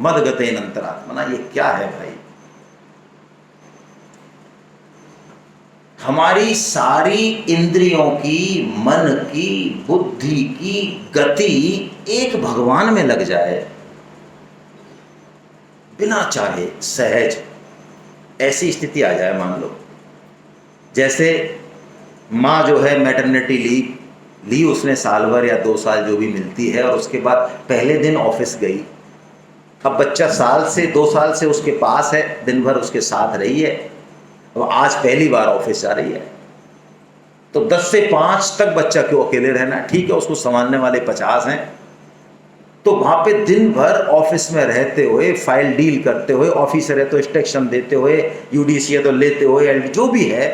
मदगतेन अंतरात्मना, ये क्या है भाई? हमारी सारी इंद्रियों की, मन की, बुद्धि की गति एक भगवान में लग जाए, बिना चाहे सहज, ऐसी स्थिति आ जाए। मान लो जैसे माँ जो है मैटरनिटी लीव ली उसने, साल भर या 2 साल जो भी मिलती है, और उसके बाद पहले दिन ऑफिस गई। अब बच्चा 2 साल से उसके पास है, दिन भर उसके साथ रही है, अब आज पहली बार ऑफिस जा रही है, तो 10 से 5 तक बच्चा क्यों अकेले रहना? ठीक है, उसको संभालने वाले 50 हैं, तो वहाँ पे दिन भर ऑफिस में रहते हुए, फाइल डील करते हुए, ऑफिसर है तो इंस्ट्रक्शन देते हुए, यूडीसी है तो लेते हुए, जो भी है,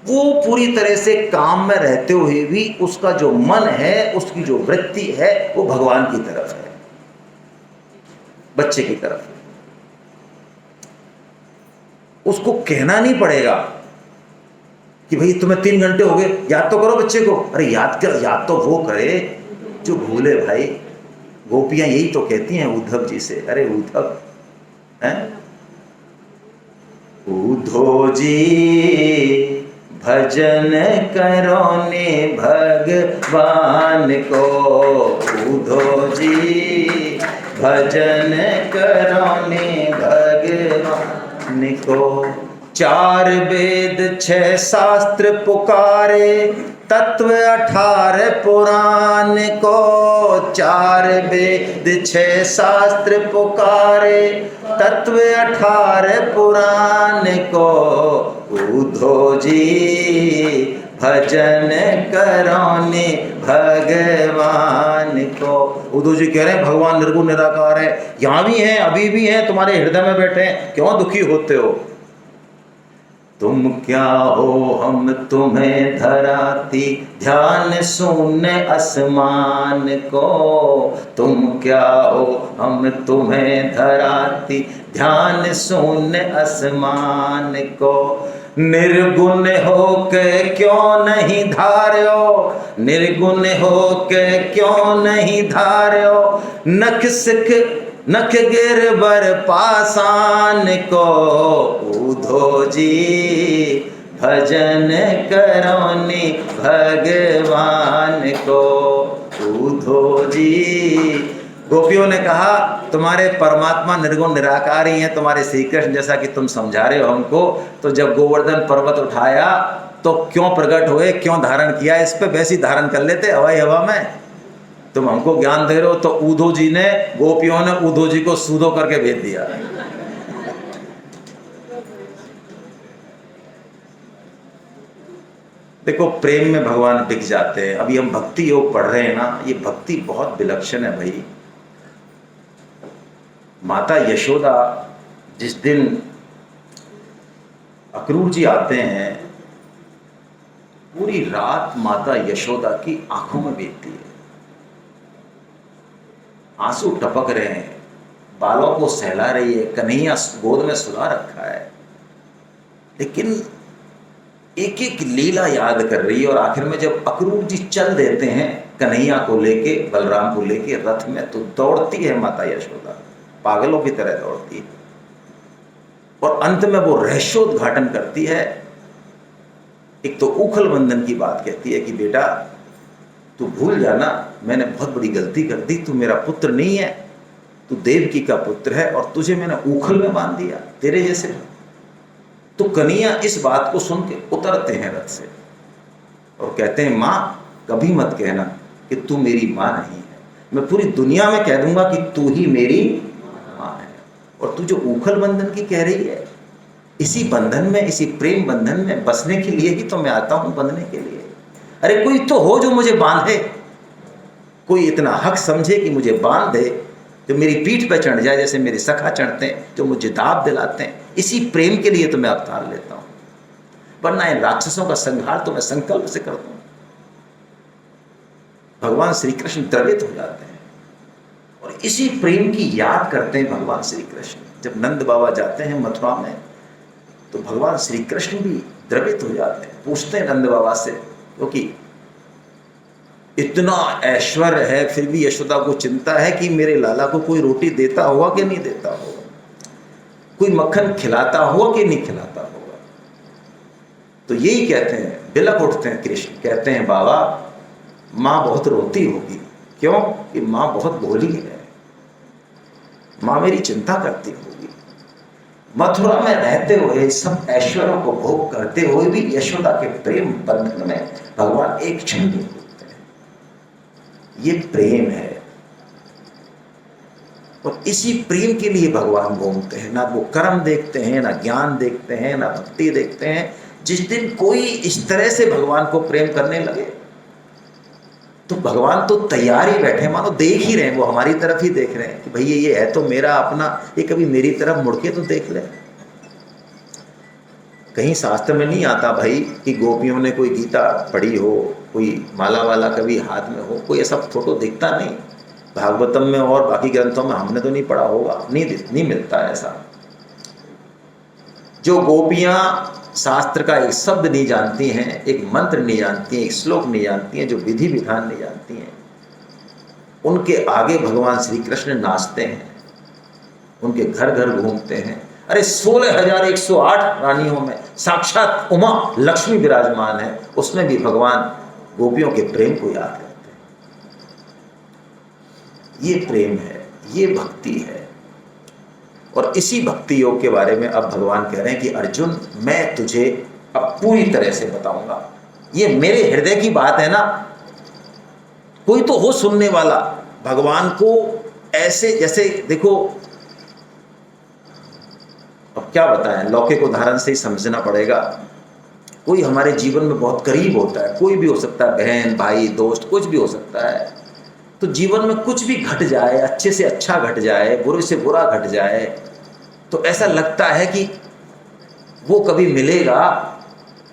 वो पूरी तरह से काम में रहते हुए भी उसका जो मन है, उसकी जो वृत्ति है, वो भगवान की तरफ है, बच्चे की तरफ। उसको कहना नहीं पड़ेगा कि भाई तुम्हें 3 घंटे हो गए, याद तो करो बच्चे को। अरे याद कर, याद तो वो करे जो भूले भाई। गोपियां यही तो कहती हैं उद्धव जी से, अरे उद्धव हैं, उद्धव जी भजन करो ने भगवान को, उद्धव जी भजन करो ने भगवान को। 4 वेद 6 शास्त्र पुकारे, तत्व 18 पुराण को। 4 वेद 6 शास्त्र पुकारे, तत्व 18 पुराण को। उद्धव जी भजन करो ने भगवान को। उद्धव जी कह रहे हैं भगवान निर्गुण निराकार है, यहाँ भी हैं, अभी भी हैं, तुम्हारे हृदय में बैठे हैं, क्यों दुखी होते हो? तुम क्या हो हम तुम्हें धराती, ध्यान शून्य आसमान को। तुम क्या हो हम तुम्हें धराती, ध्यान शून्य आसमान को। निर्गुण हो के क्यों नहीं धार्यो, निर्गुण हो के क्यों नहीं धार्यो। नख गिरबर पाषाण को। उद्धव जी भजन करो ने भगवान को। उद्धव जी। गोपियों ने कहा तुम्हारे परमात्मा निर्गुण निराकार ही हैं, तुम्हारे श्री कृष्ण, जैसा कि तुम समझा रहे हो हमको। तो जब गोवर्धन पर्वत उठाया तो क्यों प्रकट हुए, क्यों धारण किया इस पे? वैसी धारण कर लेते हवाई हवा में। तुम हमको ज्ञान दे रहे हो। तो उद्धव जी ने, गोपियों ने उद्धव जी को सूदो करके भेज दिया। देखो प्रेम में भगवान बिक जाते हैं। अभी हम भक्ति योग पढ़ रहे हैं ना, ये भक्ति बहुत विलक्षण है भाई। माता यशोदा जिस दिन अक्रूर जी आते हैं, पूरी रात माता यशोदा की आंखों में बीतती है, आंसू टपक रहे हैं, बालों को सहला रही है, कन्हैया गोद में सुला रखा है, लेकिन एक एक लीला याद कर रही है। और आखिर में जब अक्रूर जी चल देते हैं कन्हैया को लेके, बलराम को लेके रथ में, तो दौड़ती है माता यशोदा, पागलों की तरह दौड़ती है। और अंत में वो रहस्योद्घाटन करती है। एक तो उखल बंधन की बात कहती है कि बेटा तू भूल जाना, मैंने बहुत बड़ी गलती कर दी, तू मेरा पुत्र नहीं है, तू देवकी का पुत्र है, और तुझे मैंने उखल में बांध दिया तेरे जैसे। तो कन्हैया इस बात को सुन के उतरते हैं रथ से और कहते हैं माँ कभी मत कहना कि तू मेरी माँ नहीं है, मैं पूरी दुनिया में कह दूंगा कि तू ही मेरी माँ है। और तू जो उखल बंधन की कह रही है, इसी बंधन में, इसी प्रेम बंधन में बसने के लिए ही तो मैं आता हूं, बंधने के लिए। अरे कोई तो हो जो मुझे बांधे, कोई इतना हक समझे कि मुझे बांध दे, जो मेरी पीठ पे चढ़ जाए जैसे मेरे सखा चढ़ते हैं, जो मुझे दाब दिलाते हैं। इसी प्रेम के लिए तो मैं अवतार लेता हूं, वरना इन राक्षसों का संहार तो मैं संकल्प से करता हूं। भगवान श्री कृष्ण द्रवित हो जाते हैं और इसी प्रेम की याद करते हैं भगवान श्री कृष्ण। जब नंद बाबा जाते हैं मथुरा में तो भगवान श्री कृष्ण भी द्रवित हो जाते हैं, पूछते हैं नंद बाबा से, क्योंकि इतना ऐश्वर्य है, फिर भी यशोदा को चिंता है कि मेरे लाला को कोई रोटी देता होगा कि नहीं देता होगा, कोई मक्खन खिलाता होगा कि नहीं खिलाता होगा। तो यही कहते हैं, बिलक उठते हैं कृष्ण, कहते हैं बाबा माँ बहुत रोती होगी। क्यों? कि माँ बहुत भोली है, माँ मेरी चिंता करती होगी। मथुरा में रहते हुए सब ऐश्वर्यों को भोग करते हुए भी यशोदा के प्रेम बंधन में भगवान एक क्षण नहीं होते हैं। ये प्रेम है, और इसी प्रेम के लिए भगवान घूमते हैं। ना वो कर्म देखते हैं, ना ज्ञान देखते हैं, ना भक्ति देखते हैं। जिस दिन कोई इस तरह से भगवान को प्रेम करने लगे तो भगवान तो तैयार ही बैठे, मानो देख ही रहे हैं, वो हमारी तरफ ही देख रहे हैं कि भैया ये है तो मेरा अपना, ये कभी मेरी तरफ मुड़ के तो देख ले। कहीं शास्त्र में नहीं आता भाई कि गोपियों ने कोई गीता पढ़ी हो, कोई माला वाला कभी हाथ में हो, कोई ऐसा फोटो दिखता नहीं। भागवतम में और बाकी ग्रंथों में हमने तो नहीं पढ़ा होगा, नहीं मिलता ऐसा। जो गोपियां शास्त्र का एक शब्द नहीं जानती हैं, एक मंत्र नहीं जानती हैं, एक श्लोक नहीं जानती हैं, जो विधि विधान नहीं जानती हैं, उनके आगे भगवान श्री कृष्ण नाचते हैं, उनके घर घर घूमते हैं। अरे 16,108 रानियों में साक्षात उमा लक्ष्मी विराजमान है, उसमें भी भगवान गोपियों के प्रेम को याद करते हैं। ये प्रेम है, ये भक्ति है। और इसी भक्ति योग के बारे में अब भगवान कह रहे हैं कि अर्जुन मैं तुझे अब पूरी तरह से बताऊंगा। ये मेरे हृदय की बात है ना, कोई तो हो सुनने वाला भगवान को ऐसे, जैसे देखो अब क्या बताएं, लौकिक उदाहरण से ही समझना पड़ेगा। कोई हमारे जीवन में बहुत करीब होता है, कोई भी हो सकता है, बहन भाई दोस्त, कुछ भी हो सकता है। तो जीवन में कुछ भी घट जाए, अच्छे से अच्छा घट जाए, बुरे से बुरा घट जाए, तो ऐसा लगता है कि वो कभी मिलेगा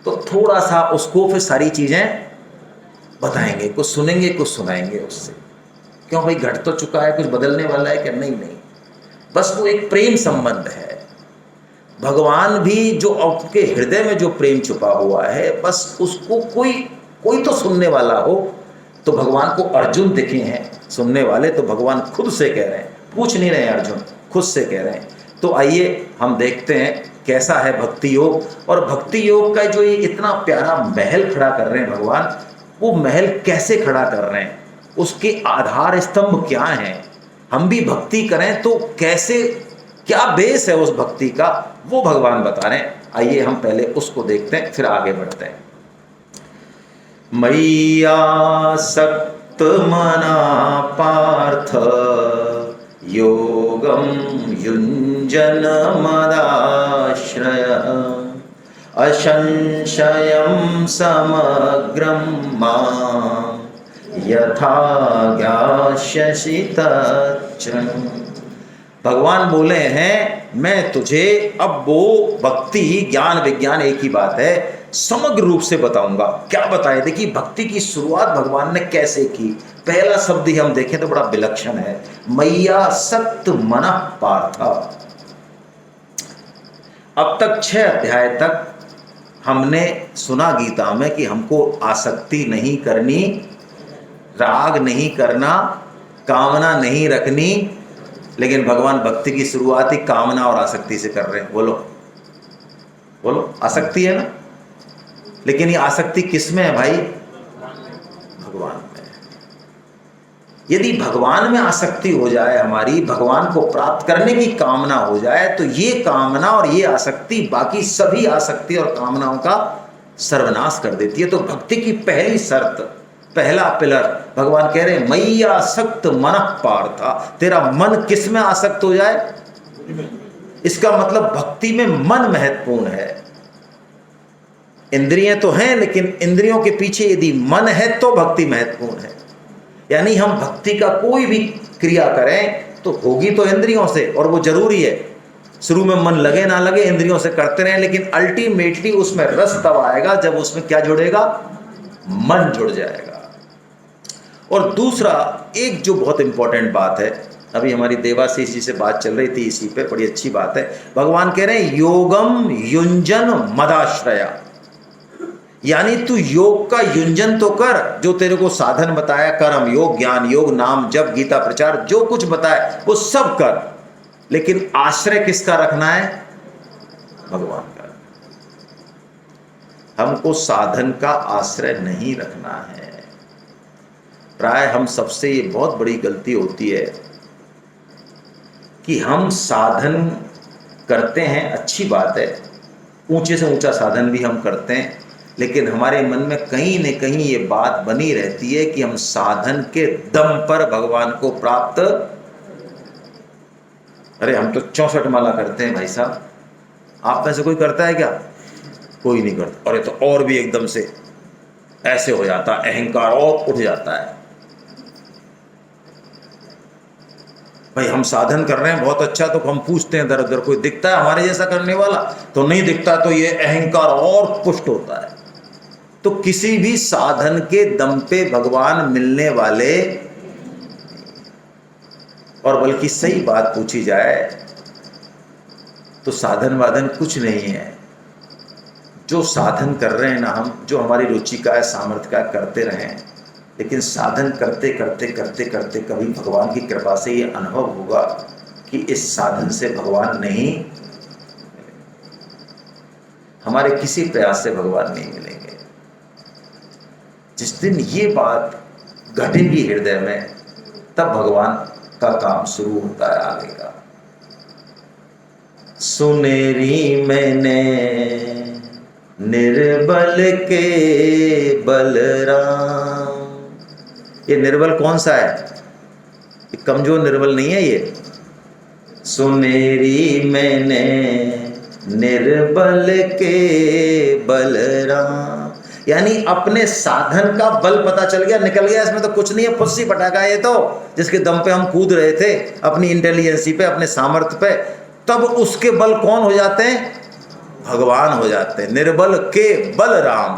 तो थोड़ा सा उसको फिर सारी चीज़ें बताएंगे, कुछ सुनेंगे, कुछ सुनाएंगे उससे। क्यों भाई, घट तो चुका है, कुछ बदलने वाला है क्या? नहीं, बस वो एक प्रेम संबंध है। भगवान भी जो आपके हृदय में जो प्रेम छुपा हुआ है, बस उसको कोई तो सुनने वाला हो। तो भगवान को अर्जुन दिखे हैं सुनने वाले, तो भगवान खुद से कह रहे हैं, पूछ नहीं रहे हैं, अर्जुन खुद से कह रहे हैं। तो आइए हम देखते हैं कैसा है भक्ति योग। और भक्ति योग का जो ये इतना प्यारा महल खड़ा कर रहे हैं भगवान, वो महल कैसे खड़ा कर रहे हैं, उसके आधार स्तंभ क्या हैं, हम भी भक्ति करें तो कैसे, क्या बेस है उस भक्ति का, वो भगवान बता रहे हैं। आइए हम पहले उसको देखते हैं, फिर आगे बढ़ते हैं। मय्यासक्त मना पार्थ योगम युञ्जन मदाश्रयः असंशयं समग्रं मां यथा ज्ञास्यसि तच्चनु। भगवान बोले हैं मैं तुझे अब वो भक्ति ज्ञान विज्ञान एक ही बात है, समग्र रूप से बताऊंगा। क्या बताए? देखिए भक्ति की शुरुआत भगवान ने कैसे की। पहला शब्द ही हम देखें तो बड़ा विलक्षण है, मय्यासक्त मनः पार्थ। अब तक 6 अध्याय तक हमने सुना गीता में कि हमको आसक्ति नहीं करनी, राग नहीं करना, कामना नहीं रखनी। लेकिन भगवान भक्ति की शुरुआत ही कामना और आसक्ति से कर रहे हैं। बोलो बोलो, आसक्ति है ना। लेकिन ये आसक्ति किस में है भाई? भगवान में। यदि भगवान में आसक्ति हो जाए हमारी, भगवान को प्राप्त करने की कामना हो जाए, तो ये कामना और ये आसक्ति बाकी सभी आसक्ति और कामनाओं का सर्वनाश कर देती है। तो भक्ति की पहली शर्त, पहला पिलर भगवान कह रहे हैं मय्यासक्त मनः पार्थ। तेरा मन किस में आसक्त हो जाए? इसका मतलब भक्ति में मन महत्वपूर्ण है। इंद्रियां तो हैं, लेकिन इंद्रियों के पीछे यदि मन है तो भक्ति महत्वपूर्ण है। यानी हम भक्ति का कोई भी क्रिया करें तो होगी तो इंद्रियों से, और वो जरूरी है। शुरू में मन लगे ना लगे, इंद्रियों से करते रहें, लेकिन अल्टीमेटली उसमें रस तब आएगा जब उसमें क्या जुड़ेगा? मन जुड़ जाएगा। और दूसरा एक जो बहुत इंपॉर्टेंट बात है, अभी हमारी देवाशीष जी से बात चल रही थी इसी पे, बड़ी अच्छी बात है। भगवान कह रहे हैं योगम युञ्जन मदाश्रया। यानी तू योग का युंजन तो कर, जो तेरे को साधन बताया, कर्म योग, ज्ञान योग, नाम जप, गीता प्रचार, जो कुछ बताया वो सब कर, लेकिन आश्रय किसका रखना है? भगवान का। हमको साधन का आश्रय नहीं रखना है। प्राय हम सबसे ये बहुत बड़ी गलती होती है कि हम साधन करते हैं, अच्छी बात है, ऊंचे से ऊंचा साधन भी हम करते हैं, लेकिन हमारे मन में कहीं न कहीं ये बात बनी रहती है कि हम साधन के दम पर भगवान को प्राप्त। अरे हम तो 64 माला करते हैं भाई साहब, आप में से कोई करता है क्या? कोई नहीं करता। अरे तो और भी एकदम से ऐसे हो जाता, अहंकार और उठ जाता है। भाई हम साधन कर रहे हैं बहुत अच्छा, तो हम पूछते हैं दर दर, कोई दिखता है हमारे जैसा करने वाला? तो नहीं दिखता, तो ये अहंकार और पुष्ट होता है। तो किसी भी साधन के दम पे भगवान मिलने वाले, और बल्कि सही बात पूछी जाए तो साधन वाधन कुछ नहीं है। जो साधन कर रहे हैं ना हम, जो हमारी रुचि का है, सामर्थ्य का, करते रहें, लेकिन साधन करते करते करते करते कभी भगवान की कृपा से ये अनुभव होगा कि इस साधन से भगवान नहीं, हमारे किसी प्रयास से भगवान नहीं मिलेंगे। जिस दिन ये बात घटेगी हृदय में, तब भगवान का काम शुरू होता है आगे का। सुनेरी मैंने निर्बल के बलराम। ये निर्बल कौन सा है? ये कमजोर निर्बल नहीं है ये। सुनेरी मैंने निर्बल के बलराम, यानी अपने साधन का बल पता चल गया, निकल गया, इसमें तो कुछ नहीं है, फुस्सी पटाखा ये तो, जिसके दम पे हम कूद रहे थे अपनी इंटेलिजेंसी पे, अपने सामर्थ्य पे, तब उसके बल कौन हो जाते हैं? भगवान हो जाते हैं। निर्बल के बलराम,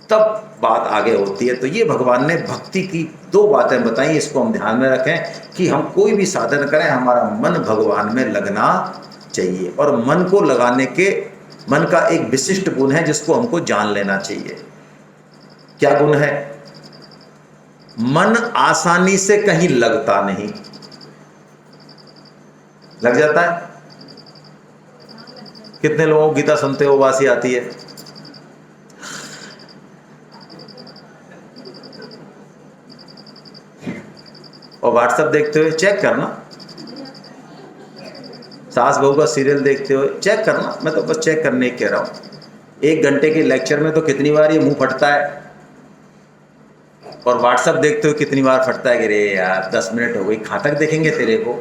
तब बात आगे होती है। तो ये भगवान ने भक्ति की 2 बातें बताई, इसको हम ध्यान में रखें कि हम कोई भी साधन करें, हमारा मन भगवान में लगना चाहिए। और मन को लगाने के, मन का एक विशिष्ट गुण है जिसको हमको जान लेना चाहिए। क्या गुण है? मन आसानी से कहीं लगता नहीं। लग जाता है? कितने लोगों को गीता सुनते हो वासी आती है? और व्हाट्सएप देखते हुए चेक करना, सास बहू का सीरियल देखते हुए चेक करना। मैं तो बस चेक करने कह रहा हूँ। 1 घंटे के लेक्चर में तो कितनी बार ये मुंह फटता है, और व्हाट्सएप देखते हुए कितनी बार फटता है कि रे यार 10 मिनट हो गई, कहाँ तक देखेंगे तेरे को।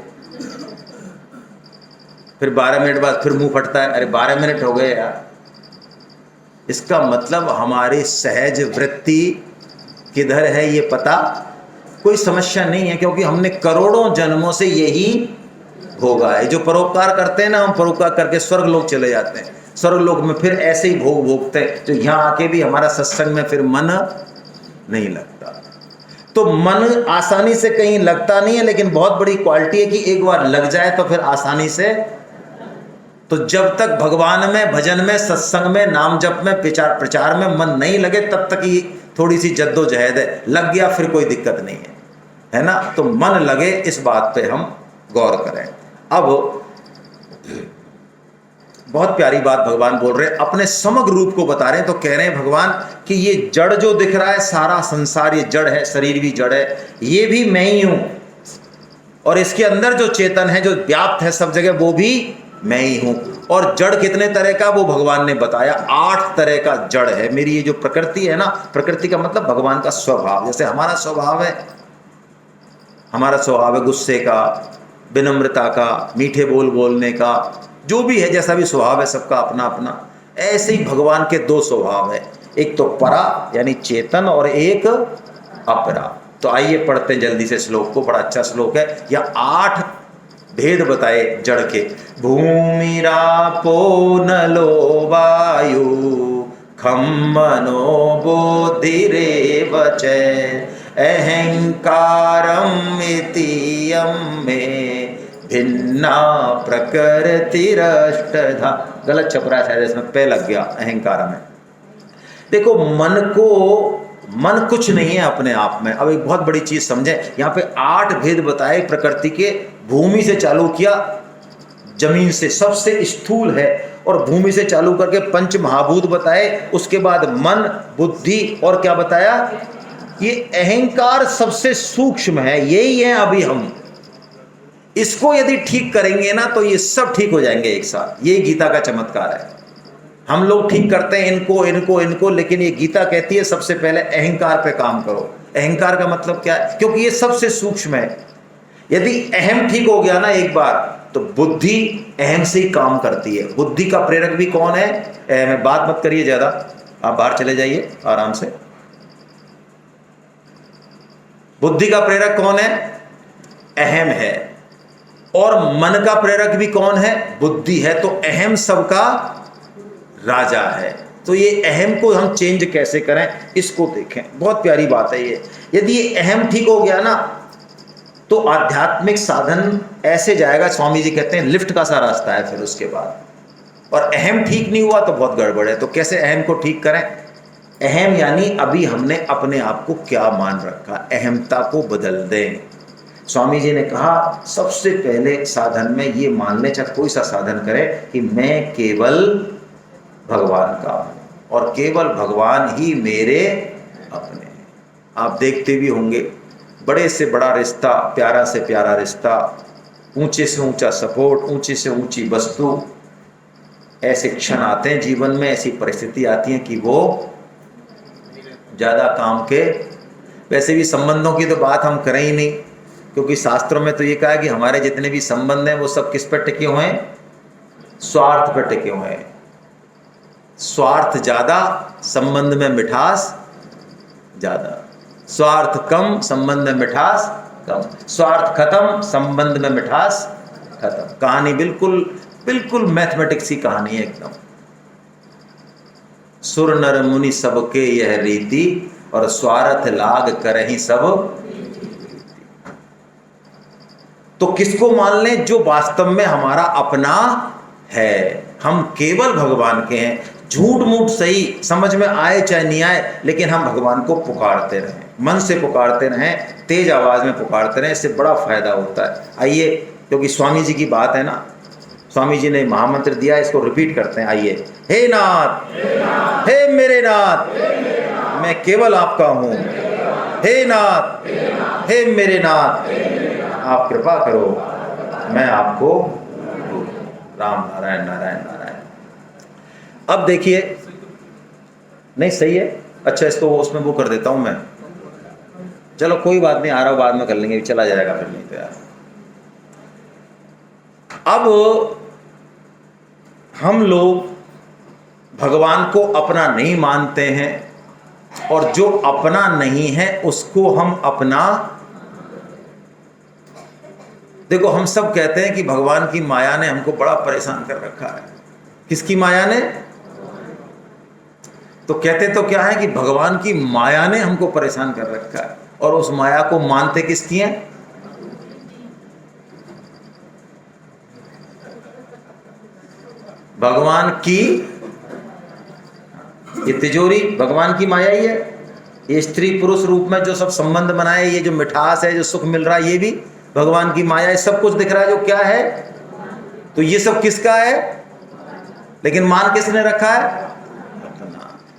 फिर 12 मिनट बाद फिर मुंह फटता है, अरे 12 मिनट हो गए यार। इसका मतलब हमारी सहज वृत्ति किधर है ये पता कोई समस्या नहीं है, क्योंकि हमने करोड़ों जन्मों से यही भोगा है। जो परोपकार करते हैं ना, हम परोपकार करके स्वर्ग लोक चले जाते हैं, स्वर्ग लोक में फिर ऐसे ही भोग भोगते हैं, तो यहाँ आके भी हमारा सत्संग में फिर मन नहीं लगता। तो मन आसानी से कहीं लगता नहीं है, लेकिन बहुत बड़ी क्वालिटी है कि एक बार लग जाए तो फिर आसानी से। तो जब तक भगवान में, भजन में, सत्संग में, नाम जप में, प्रचार में मन नहीं लगे, तब तक ही थोड़ी सी जद्दोजहद है। लग गया फिर कोई दिक्कत नहीं है ना। तो मन लगे, इस बात पे हम गौर करें। अब बहुत प्यारी बात भगवान बोल रहे हैं, अपने समग्र रूप को बता रहे हैं। तो कह रहे हैं भगवान कि ये जड़ जो दिख रहा है, सारा संसार ये जड़ है, शरीर भी जड़ है, ये भी मैं ही हूं, और इसके अंदर जो चेतन है, जो व्याप्त है सब जगह, वो भी मैं ही हूं। और जड़ कितने तरह का वो भगवान ने बताया, 8 तरह का जड़ है। मेरी ये जो प्रकृति है ना, प्रकृति का मतलब भगवान का स्वभाव। जैसे हमारा स्वभाव है, हमारा स्वभाव है गुस्से का, विनम्रता का, मीठे बोल बोलने का, जो भी है, जैसा भी स्वभाव है सबका अपना अपना। ऐसे ही भगवान के 2 स्वभाव है, एक तो परा यानी चेतन, और एक अपरा। तो आइए पढ़ते हैं जल्दी से श्लोक को, बड़ा अच्छा श्लोक है। या 8 भेद बताए जड़ के। भूमिरापो नलो वायु खम मनो बुद्धिरेव च अहंकारम इतियम में भिन्ना प्रकृतिरष्टधा। गलत छपरा है, इसमें पे लग गया अहंकार में। देखो मन कुछ नहीं है अपने आप में। अब एक बहुत बड़ी चीज समझें, यहाँ पे 8 भेद बताए प्रकृति के। भूमि से चालू किया, जमीन से सबसे स्थूल है, और भूमि से चालू करके पंच महाभूत बताए, उसके बाद मन, बुद्धि और क्या बताया, ये अहंकार सबसे सूक्ष्म है। यही है अभी हम। इसको यदि ठीक करेंगे ना तो ये सब ठीक हो जाएंगे एक साथ। ये गीता का चमत्कार है। हम लोग ठीक करते हैं इनको इनको इनको, लेकिन ये गीता कहती है सबसे पहले अहंकार पे काम करो। अहंकार का मतलब क्या है? क्योंकि ये सबसे सूक्ष्म है। यदि अहम ठीक हो गया ना एक बार, तो बुद्धि अहम से ही काम करती है। बुद्धि का प्रेरक भी कौन है? मैं बात मत करिए ज्यादा, आप बाहर चले जाइए आराम से। बुद्धि का प्रेरक कौन है? अहम है। और मन का प्रेरक भी कौन है? बुद्धि है। तो अहम सबका राजा है। तो ये अहम को हम चेंज कैसे करें, इसको देखें। बहुत प्यारी बात है ये। यदि ये अहम ठीक हो गया ना, तो आध्यात्मिक साधन ऐसे जाएगा। स्वामी जी कहते हैं लिफ्ट का सा रास्ता है फिर उसके बाद। और अहम ठीक नहीं हुआ तो बहुत गड़बड़ है। तो कैसे अहम को ठीक करें? अहम यानी अभी हमने अपने आप को क्या मान रखा, अहमता को बदल दें। स्वामी जी ने कहा सबसे पहले साधन में ये मान ले, चाहे कोई सा साधन करे, कि मैं केवल भगवान का हूं और केवल भगवान ही मेरे अपने हैं। आप देखते भी होंगे, बड़े से बड़ा रिश्ता, प्यारा से प्यारा रिश्ता, ऊंचे से ऊंचा सपोर्ट, ऊंची से ऊंची वस्तु, ऐसे क्षण आते हैं जीवन में, ऐसी परिस्थिति आती है कि वो ज्यादा काम के। वैसे भी संबंधों की तो बात हम करें ही नहीं, क्योंकि शास्त्रों में तो ये कहा है कि हमारे जितने भी संबंध हैं वो सब किस पर टिके हुए हैं? स्वार्थ पर टिके हुए हैं। स्वार्थ ज्यादा, संबंध में मिठास ज्यादा। स्वार्थ कम, संबंध में मिठास कम। स्वार्थ खत्म, संबंध में मिठास खत्म। कहानी बिल्कुल बिल्कुल मैथमेटिक्स की कहानी है एकदम। सुर नर मुनि सबके यह रीति, और स्वार्थ लाग करहि सब। तो किसको मान लें? जो वास्तव में हमारा अपना है। हम केवल भगवान के हैं। झूठ मूठ सही, समझ में आए चाहे नहीं आए, लेकिन हम भगवान को पुकारते रहें, मन से पुकारते रहें, तेज आवाज में पुकारते रहें। इससे बड़ा फायदा होता है। आइए, क्योंकि स्वामी जी की बात है ना, स्वामी जी ने महामंत्र दिया, इसको रिपीट करते हैं। आइए। हे नाथ, हे मेरे नाथ, मैं केवल आपका हूं। हे नाथ, हे मेरे नाथ, आप कृपा करो, मैं आपको। राम नारायण नारायण नारायण। अब देखिए, नहीं सही है, अच्छा इसको उसमें वो कर देता हूं मैं। चलो कोई बात नहीं, आ रहा बाद में कर लेंगे, चला जाएगा फिर नहीं तो यार। अब हम लोग भगवान को अपना नहीं मानते हैं, और जो अपना नहीं है उसको हम अपना। देखो, हम सब कहते हैं कि भगवान की माया ने हमको बड़ा परेशान कर रखा है। किसकी माया ने? तो कहते तो क्या है कि भगवान की माया ने हमको परेशान कर रखा है, और उस माया को मानते किसकी है? भगवान की। ये तिजोरी भगवान की माया ही है। ये स्त्री पुरुष रूप में जो सब संबंध बनाए, ये जो मिठास है, जो सुख मिल रहा है, ये भी भगवान की माया है। सब कुछ दिख रहा है जो क्या है, तो ये सब किसका है? लेकिन मान किसने रखा है?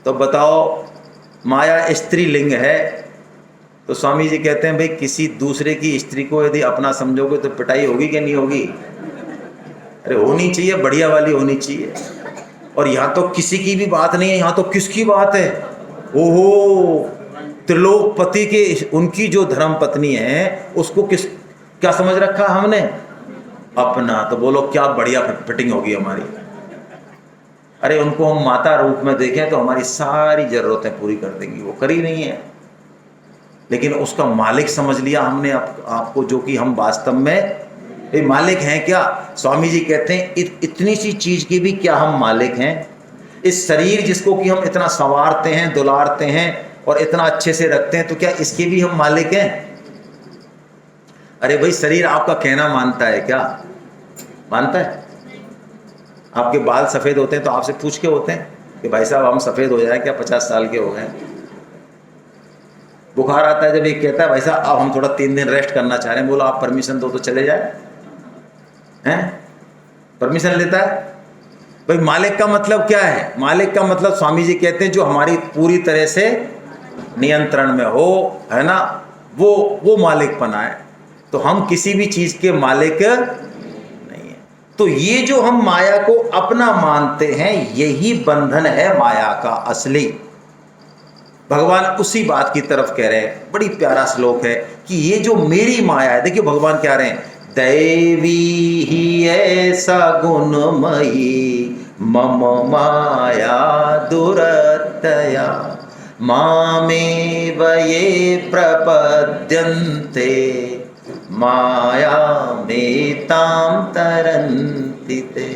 तो बताओ, माया स्त्रीलिंग है, तो स्वामी जी कहते हैं भाई किसी दूसरे की स्त्री को यदि अपना समझोगे तो पिटाई होगी कि नहीं होगी? अरे होनी चाहिए, बढ़िया वाली होनी चाहिए। और यहाँ तो किसी की भी बात नहीं है, यहाँ तो किसकी बात है? ओहो, त्रिलोकपति के, उनकी जो धर्म पत्नी है उसको क्या समझ रखा हमने? अपना। तो बोलो क्या बढ़िया फिटिंग होगी हमारी। अरे उनको हम माता रूप में देखें तो हमारी सारी जरूरतें पूरी कर देंगी, वो करी नहीं है, लेकिन उसका मालिक समझ लिया हमने आपको, जो कि हम वास्तव में मालिक हैं क्या? स्वामी जी कहते हैं इतनी सी चीज की भी क्या हम मालिक हैं? इस शरीर जिसको कि हम इतना संवारते हैं, दुलारते हैं और इतना अच्छे से रखते हैं, तो क्या इसके भी हम मालिक हैं? अरे भाई, शरीर आपका कहना मानता है क्या? मानता है? आपके बाल सफेद होते हैं तो आपसे पूछ के होते हैं? कि भाई साहब हम सफ़ेद हो जाए क्या, 50 साल के हो गए। बुखार आता है जब ये कहता है भाई साहब अब हम थोड़ा 3 दिन रेस्ट करना चाह रहे हैं, बोलो आप परमिशन दो तो चले जाए, हैं? परमिशन लेता है। भाई मालिक का मतलब क्या है? मालिक का मतलब स्वामी जी कहते हैं जो हमारी पूरी तरह से नियंत्रण में हो, है ना, वो मालिक बना है। तो हम किसी भी चीज के मालिक नहीं है। तो ये जो हम माया को अपना मानते हैं, यही बंधन है माया का असली। भगवान उसी बात की तरफ कह रहे हैं। बड़ी प्यारा श्लोक है कि ये जो मेरी माया है, देखिए भगवान क्या रहे हैं, दैवी ही ऐसा गुणमयी मम माया दुरतया मामेव ये प्रपद्यन्ते माया मेताम तरन्ति ते।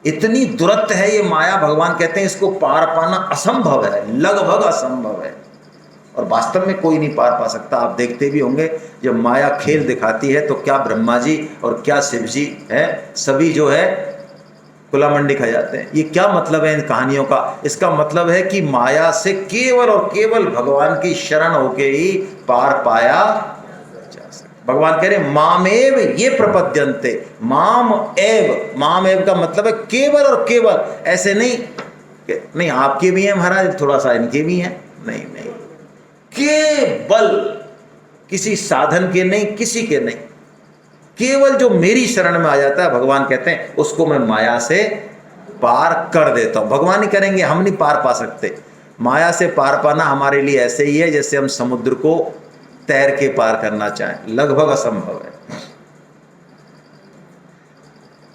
इतनी दुरत्त है ये माया, भगवान कहते हैं इसको पार पाना असंभव है, लगभग असंभव है, और वास्तव में कोई नहीं पार पा सकता। आप देखते भी होंगे जब माया खेल दिखाती है तो क्या ब्रह्मा जी और क्या शिव जी है, सभी जो है खुला मंडी खा जाते हैं। ये क्या मतलब है इन कहानियों का? इसका मतलब है कि माया से केवल और केवल भगवान की शरण होके ही पार पाया जा सकता। भगवान कह रहे मामेव ये प्रपद्यन्ते, माम एव का मतलब है केवल और केवल, ऐसे नहीं कि नहीं आपके भी हैं महाराज, थोड़ा सा इनके भी हैं, नहीं नहीं, केवल, किसी साधन के नहीं, किसी के नहीं, केवल जो मेरी शरण में आ जाता है, भगवान कहते हैं उसको मैं माया से पार कर देता हूं। भगवान ही करेंगे, हम नहीं पार पा सकते। माया से पार पाना हमारे लिए ऐसे ही है जैसे हम समुद्र को तैर के पार करना चाहें, लगभग असंभव है।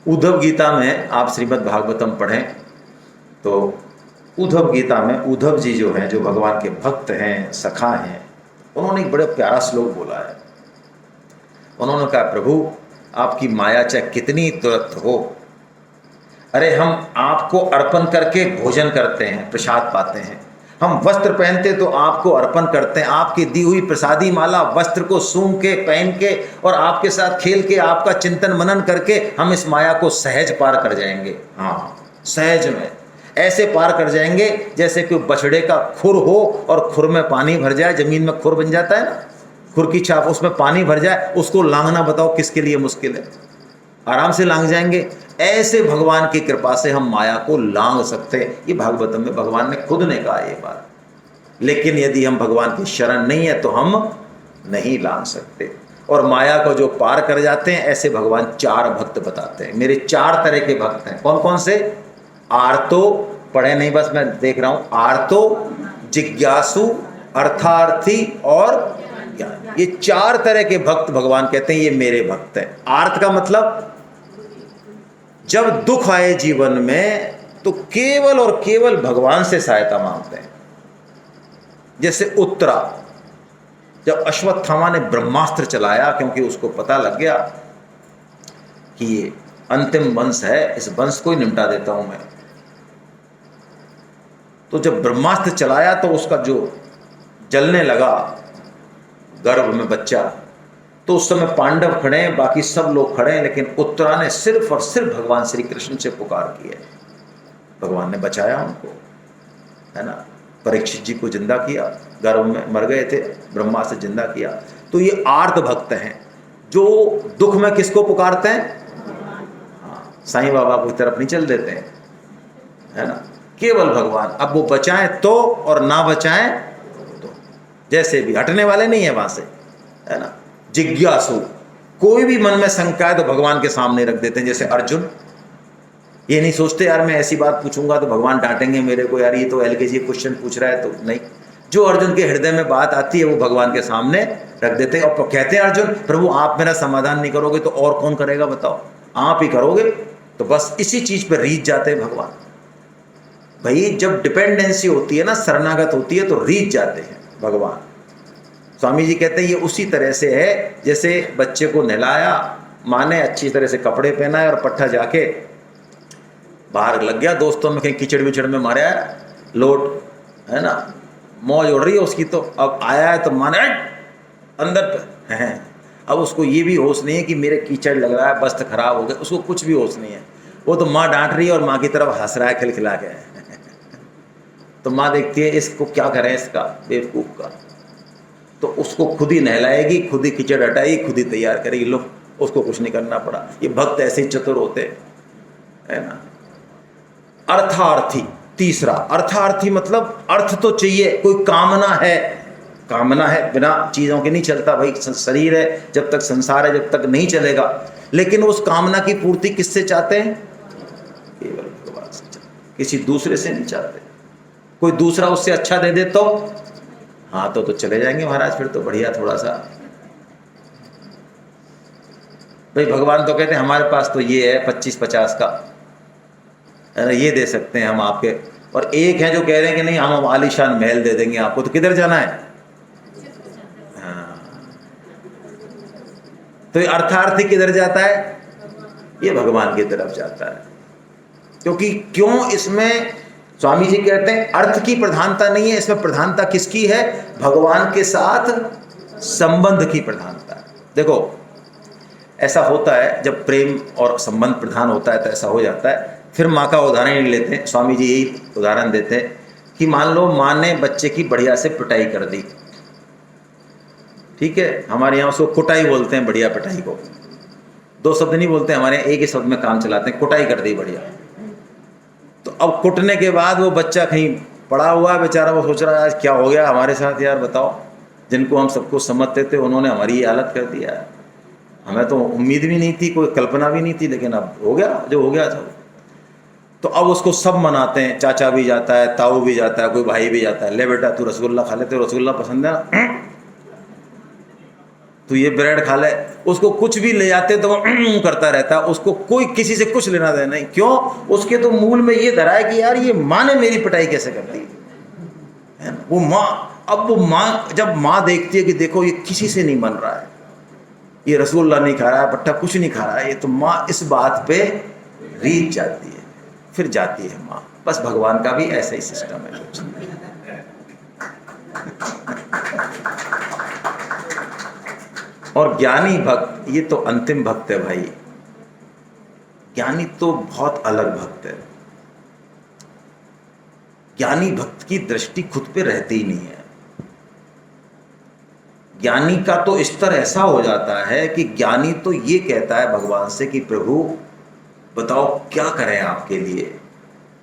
उद्धव गीता में आप श्रीमद् भागवतम पढ़ें तो उद्धव गीता में उद्धव जी जो हैं, जो भगवान के भक्त हैं, सखा हैं, उन्होंने एक बड़ा प्यारा श्लोक बोला है। उन्होंने कहा प्रभु आपकी माया चाहे कितनी तुरंत हो, अरे हम आपको अर्पण करके भोजन करते हैं, प्रसाद पाते हैं, हम वस्त्र पहनते तो आपको अर्पण करते हैं, आपकी दी हुई प्रसादी माला वस्त्र को सूंघ के पहन के और आपके साथ खेल के आपका चिंतन मनन करके हम इस माया को सहज पार कर जाएंगे। हाँ, सहज में ऐसे पार कर जाएंगे जैसे कि बछड़े का खुर हो और खुर में पानी भर जाए, जमीन में खुर बन जाता है ना, खुर की छाप, उसमें पानी भर जाए, उसको लांघना बताओ किसके लिए मुश्किल है, आराम से लांघ जाएंगे। ऐसे भगवान की कृपा से हम माया को लांघ सकते हैं। ये भागवतम में भगवान ने खुद ने कहा ये बात। लेकिन यदि हम भगवान की शरण नहीं है तो हम नहीं लांघ सकते। और माया को जो पार कर जाते हैं, ऐसे भगवान 4 भक्त बताते हैं। मेरे 4 तरह के भक्त हैं। कौन कौन से? आर्तो, पढ़े नहीं बस मैं देख रहा हूं, आर्तो, जिज्ञासु, अर्थार्थी और ज्ञान। ये 4 तरह के भक्त भगवान कहते हैं ये मेरे भक्त हैं। आर्त का मतलब जब दुख आए जीवन में तो केवल और केवल भगवान से सहायता मांगते हैं। जैसे उत्तरा, जब अश्वत्थामा ने ब्रह्मास्त्र चलाया, क्योंकि उसको पता लग गया कि ये अंतिम वंश है, इस वंश को ही निपटा देता हूं मैं, तो जब ब्रह्मास्त्र चलाया तो उसका जो जलने लगा गर्भ में बच्चा, तो उस समय पांडव खड़े हैं, बाकी सब लोग खड़े हैं, लेकिन उत्तरा ने सिर्फ और सिर्फ भगवान श्री कृष्ण से पुकार की है। भगवान ने बचाया उनको, है ना। परीक्षित जी को जिंदा किया, गर्भ में मर गए थे, ब्रह्मास्त्र जिंदा किया। तो ये आर्त भक्त हैं जो दुख में किसको पुकारते हैं? साईं बाबा की तरफ नहीं चल देते हैं, है ना, केवल भगवान। अब वो बचाएं तो और ना बचाएं तो, जैसे भी हटने वाले नहीं है वहां से, है ना। जिज्ञासु, कोई भी मन में शंका है तो भगवान के सामने रख देते हैं। जैसे अर्जुन, ये नहीं सोचते यार मैं ऐसी बात पूछूंगा तो भगवान डांटेंगे मेरे को, यार ये तो एलकेजी क्वेश्चन पूछ रहा है, तो नहीं, जो अर्जुन के हृदय में बात आती है वो भगवान के सामने रख देते हैं। और कहते हैं अर्जुन प्रभु आप मेरा समाधान नहीं करोगे तो और कौन करेगा बताओ, आप ही करोगे। तो बस इसी चीज पर रीझ जाते हैं भगवान। भाई जब डिपेंडेंसी होती है ना, शरणागत होती है, तो रीझ जाते हैं भगवान। स्वामी जी कहते हैं ये उसी तरह से है जैसे बच्चे को नहलाया माँ ने, अच्छी तरह से कपड़े पहनाए और पट्टा जाके बाहर लग गया, दोस्तों में कहीं कीचड़ विचड़ में मारा है, लोट, है ना, मौज उड़ रही है उसकी। तो अब आया है तो माने अंदर है, अब उसको ये भी होश नहीं है कि मेरे कीचड़ लग रहा है, वस्त्र खराब हो गए, उसको कुछ भी होश नहीं है। वो तो माँ डांट रही है और माँ की तरफ हंस रहा है खिलखिला के, तो माँ देखती है इसको क्या करें, इसका बेवकूफ़ का, तो उसको खुद ही नहलाएगी, खुद ही कीचड़ हटाएगी, खुद ही तैयार करेगी। लो, उसको कुछ नहीं करना पड़ा। ये भक्त ऐसे ही चतुर होते है ना। अर्थार्थी, तीसरा अर्थार्थी मतलब अर्थ तो चाहिए, कोई कामना है, कामना है, बिना चीज़ों के नहीं चलता भाई। शरीर है, जब तक संसार है, जब तक नहीं चलेगा। लेकिन उस कामना की पूर्ति किससे चाहते हैं? केवल भगवान से चाहते, किसी दूसरे से नहीं चाहते। कोई दूसरा उससे अच्छा दे दे तो हाँ तो चले जाएंगे महाराज, फिर तो बढ़िया। थोड़ा सा भाई भगवान तो कहते हैं हमारे पास तो ये है 25-50 का, ये दे सकते हैं हम आपके। और एक है जो कह रहे हैं कि नहीं हम आलीशान महल दे देंगे आपको। तो किधर जाना है? तो ये अर्थार्थी किधर जाता है? ये भगवान की तरफ जाता है। क्योंकि क्यों? इसमें स्वामी जी कहते हैं अर्थ की प्रधानता नहीं है, इसमें प्रधानता किसकी है? भगवान के साथ संबंध की प्रधानता है। देखो ऐसा होता है जब प्रेम और संबंध प्रधान होता है तो ऐसा हो जाता है। फिर माँ का उदाहरण ही लेते हैं, स्वामी जी यही उदाहरण देते हैं कि मान लो माँ ने बच्चे की बढ़िया से पिटाई कर दी, ठीक है, हमारे यहाँ उसको कुटाई बोलते हैं, बढ़िया पिटाई को। दो शब्द नहीं बोलते हमारे यहाँ, एक ही शब्द में काम चलाते हैं, कुटाई कर दी बढ़िया। तो अब कुटने के बाद वो बच्चा कहीं पड़ा हुआ है बेचारा, वो सोच रहा है आज क्या हो गया हमारे साथ यार, बताओ, जिनको हम सबको समझते थे उन्होंने हमारी ये हालत कर दिया। हमें तो उम्मीद भी नहीं थी, कोई कल्पना भी नहीं थी, लेकिन अब हो गया जो हो गया था। तो अब उसको सब मनाते हैं, चाचा भी जाता है, ताऊ भी जाता है, कोई भाई भी जाता है, ले बेटा तू रसगुल्ला खा ले, तो रसगुल्ला पसंद है ना, तो ये ब्रेड खा ले। उसको कुछ भी ले जाते तो वो करता रहता है, उसको कोई किसी से कुछ लेना देना नहीं। क्यों? उसके तो मूल में ये धरा है कि यार ये माँ ने मेरी पिटाई कैसे कर दी है ना। वो माँ, अब वो माँ जब माँ देखती है कि देखो ये किसी से नहीं बन रहा है, ये रसगुल्ला नहीं खा रहा है, पट्टा कुछ नहीं खा रहा है, ये तो माँ इस बात पे रीझ जाती है, फिर जाती है माँ। बस भगवान का भी ऐसा ही सिस्टम है। और ज्ञानी भक्त, ये तो अंतिम भक्त है भाई। ज्ञानी तो बहुत अलग भक्त है। ज्ञानी भक्त की दृष्टि खुद पे रहती ही नहीं है। ज्ञानी का तो स्तर ऐसा हो जाता है कि ज्ञानी तो ये कहता है भगवान से कि प्रभु बताओ क्या करें आपके लिए,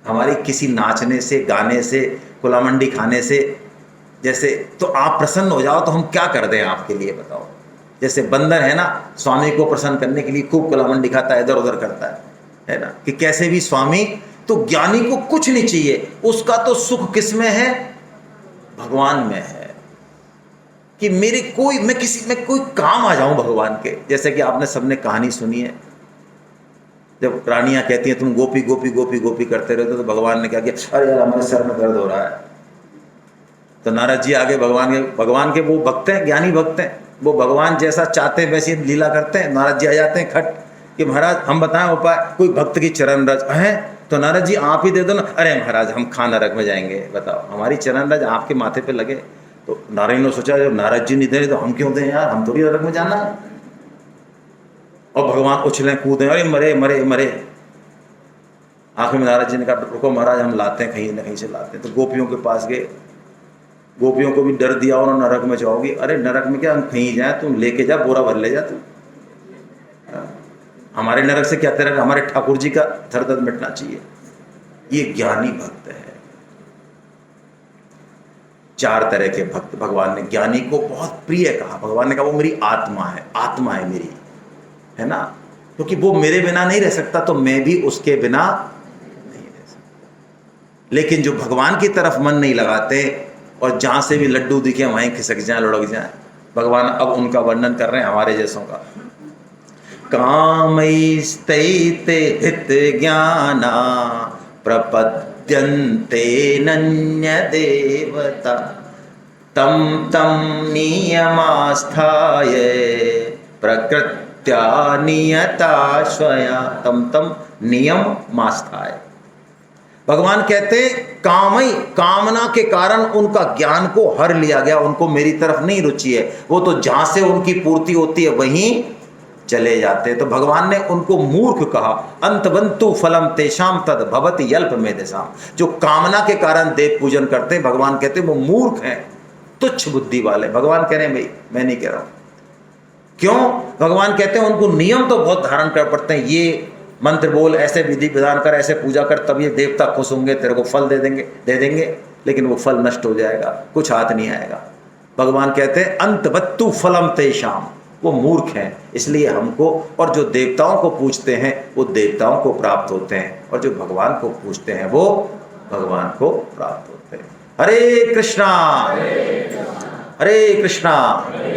हमारी किसी नाचने से, गाने से, कुलामंडी खाने से, जैसे तो आप प्रसन्न हो जाओ तो हम क्या कर दें आपके लिए, बताओ। जैसे बंदर है ना, स्वामी को प्रसन्न करने के लिए खूब कुलामंडी खाता है, इधर उधर करता है ना, कि कैसे भी स्वामी। तो ज्ञानी को कुछ नहीं चाहिए, उसका तो सुख किस में है? भगवान में है। कि मेरे कोई, मैं किसी में कोई काम आ जाऊं भगवान के। जैसे कि आपने सबने कहानी सुनी है, जब रानियां कहती हैं तुम गोपी गोपी गोपी गोपी करते रहते, तो भगवान ने क्या किया? अरे यार हमारे सर में दर्द हो रहा है। तो नारद जी आगे भगवान के वो भक्त हैं, ज्ञानी भक्त हैं, वो भगवान जैसा चाहते हैं वैसी लीला करते हैं। नारद जी आ जाते हैं खट कि महाराज हम बताएं उपाय, कोई भक्त की चरण रज है तो नारद जी आप ही दे दो ना। अरे महाराज हम खा नरक में जाएंगे, बताओ, हमारी चरण रज आपके माथे पे लगे। तो नारायण ने सोचा जब नारद जी नहीं दे तो हम क्यों दें यार, हम थोड़ी नरक में जाना है। और भगवान उछलें कूदें, अरे मरे मरे मरे। आखिर में नारद जी ने कहा रुको महाराज हम लाते हैं, कहीं ना कहीं से लाते हैं। तो गोपियों के पास गए, गोपियों को भी डर दिया और नरक में जाओगी। अरे नरक में क्या, हम कहीं जाए, तुम लेके जा, बोरा भर ले जा तू, हमारे नरक से क्या तेरा, हमारे ठाकुर जी का दर्द मिटना चाहिए। ये ज्ञानी भक्त है। चार तरह के भक्त भगवान ने ज्ञानी को बहुत प्रिय कहा। भगवान ने कहा वो मेरी आत्मा है, आत्मा है मेरी, है ना, क्योंकि वो मेरे बिना नहीं रह सकता तो मैं भी उसके बिना नहीं रह सकता। लेकिन जो भगवान की तरफ मन नहीं लगाते और जहां से भी लड्डू दिखे वहीं खिसक जाए, लुढ़क जाए, भगवान अब उनका वर्णन कर रहे हैं हमारे जैसों का। कामैस्तैते हित ज्ञाना प्रपद्यन्ते नन्य देवता तम तम नियमास्थाय प्रकृत्या नियता स्वया तम तम नियम मास्थाय। भगवान कहते कामई, कामना के कारण उनका ज्ञान को हर लिया गया, उनको मेरी तरफ नहीं रुचि है। वो तो जहां से उनकी पूर्ति होती है वहीं चले जाते। तो भगवान ने उनको मूर्ख कहा। अंतवंतु फलम तेषाम तद भवति यल्प मेधसाम। जो कामना के कारण देव पूजन करते हैं, भगवान कहते हैं वो मूर्ख हैं, तुच्छ बुद्धि वाले। भगवान कह रहे हैं भाई, मैं नहीं कह रहा हूं। क्यों? भगवान कहते हैं उनको नियम तो बहुत धारण कर पड़ते हैं, ये मंत्र बोल, ऐसे विधि विधान कर, ऐसे पूजा कर, तब ये देवता खुश होंगे, तेरे को फल दे देंगे, लेकिन वो फल नष्ट हो जाएगा, कुछ हाथ नहीं आएगा। भगवान कहते हैं अंतवत्तु फलम तेषाम, वो मूर्ख हैं, इसलिए हमको और जो देवताओं को पूजते हैं वो देवताओं को प्राप्त होते हैं, और जो भगवान को पूजते हैं वो भगवान को प्राप्त होते हैं। हरे कृष्णा हरे कृष्णा।